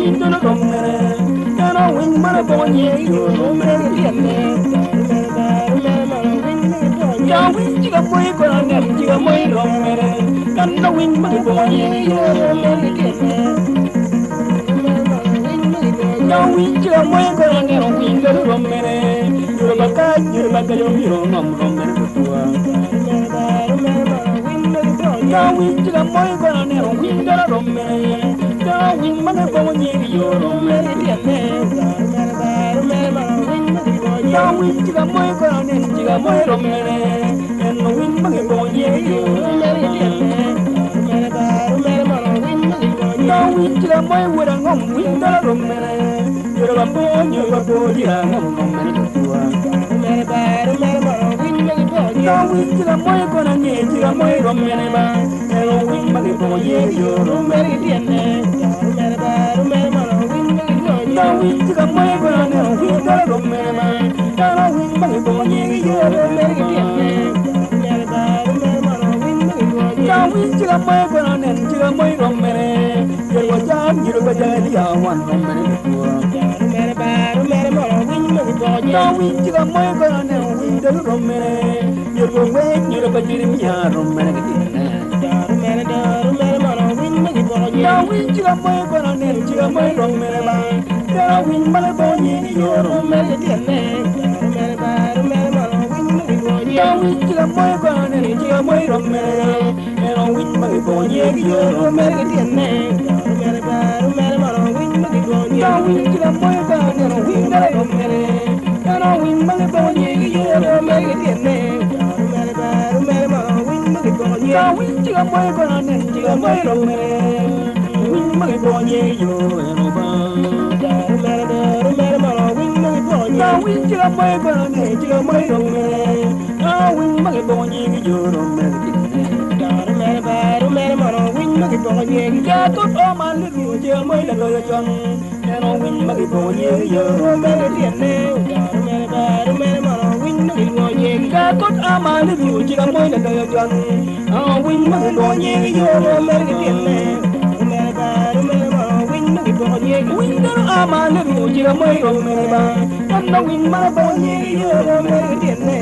window no romere Tano win mana bonye yo romere tiene Ya win chiga moy ko ne chiga moy romere Tano win mana bonye yo romere tiene Ya win chiga moy ko ne window romere Yo baka yo miro ngom romere tua Ya win chiga moy ko ne window romere Wing mana bonye yo romere tiene Ya wing chiga moy ko ne chiga moy romere En wing mana bonye yo romere tiene Ya wing chiga moy wura ngom wing da romere Yo ba bonye ngom romere tua Ya wing chiga moy ko ne chiga moy romere ba En wing mana bonye yo romere tiene Ya wing chiga moy ko ne wing da romere ba Ya wing mana bonye yo romere tiene Ya wing chiga moy ko ne chiga moy romere Yo ba ya wan romere tua Ya wing chiga moy ko ne wing da romere Yo ba ya romere tiene Ya wing chiga moy ko ne chiga moy romere ba Ya wing mana bonye yo romere tiene Ya wing chiga moy ko ne chiga moy romere Ya wing mana bonye yo romere tiene Ya wing chiga moy ko ne wing da romere Ya wing mana bonye yo romere tiene Ya wing chiga moy ko ne chiga moy romere Wing mana bonye yo ba Ya wing chiga moy ko ne chiga moy romere Ya wing mana bonye yo romere tiene Ya tot o man lu chiga moy la lo chon Ya no wing mana bonye yo romere tiene Ya tot o man lu chiga moy la lo chon Ya wing mana bonye yo romere tiene Wing da ama le mu chiga moy romere ba Tan no wing mana bonye yo romere tiene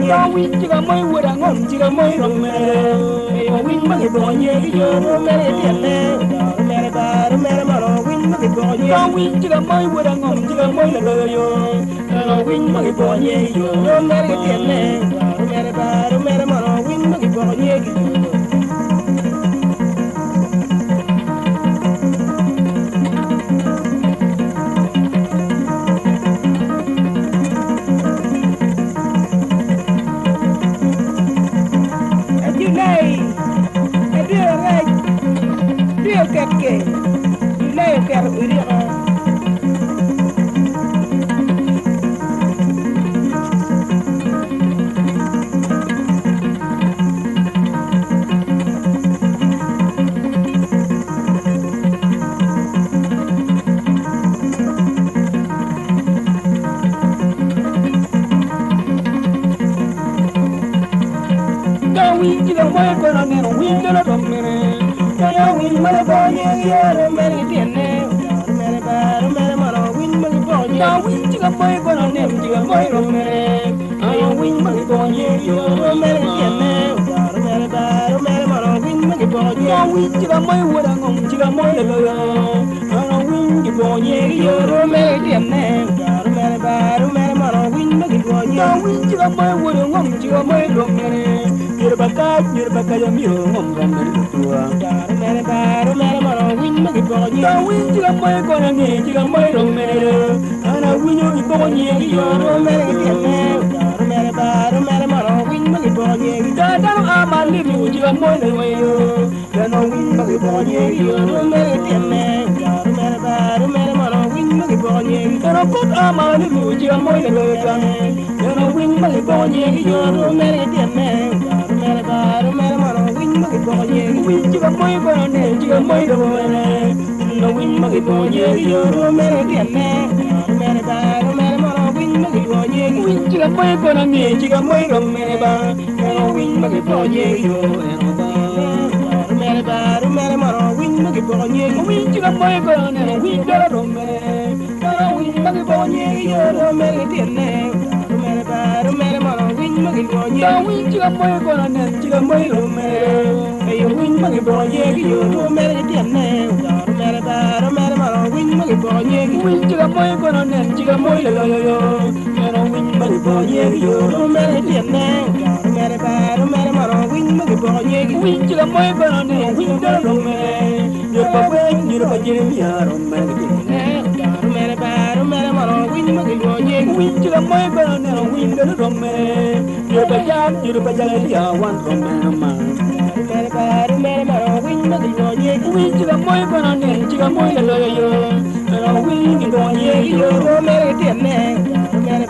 Ya wing chiga moy wura ngom chiga moy romere Ya wing mana bonye yo romere tiene Ya wing chiga moy wura ngom chiga moy la yo Ya wing mana bonye yo romere tiene Wing chiga moy ko ne wing da romere Ya wing mana bonye yo romere tiene Ya wing chiga moy ko ne chiga moy romere Ya wing mana bonye yo romere tiene Ya wing chiga moy wura ngom chiga moy la yo Ya wing bonye yo romere tiene Ya wing chiga moy wura ngom chiga moy romere Yerbaka ya miro ngom romere tua Ya wing chiga moy ko ne chiga moy romere Ana winyo ibonye yo romere tiene Da ama le mu chiga moy la yo Ya no wing mana bonye yo romere tiene Ya kot ama le mu chiga moy la yo Ya no wing mana bonye yo romere tiene Wing chiga moy ko ne chiga moy romere No wing mana bonye yo romere tiene Wing chiga moy ko ne chiga moy romere ba No wing mana bonye yo bonye win chiga boy ko ne win dara romere dara win magi bonye yo romere tienne romere maro win magi bonye da win chiga boy ko ne chiga boy romere yo win magi bonye yo romere tienne romere maro win magi bonye win chiga boy ko ne chiga boy lo yo mero win magi bonye yo romere tienne romere maro win magi bonye win chiga boy ko ne win dara romere yo papa yo pa jeremia romere tienne romere maro win magi bonye win chiga boy ko ne win dara romere yo pa jam ya wan romere ma romere maro win magi bonye win chiga boy ko ne chiga boy lo yo mero win magi bonye yo romere tienne romere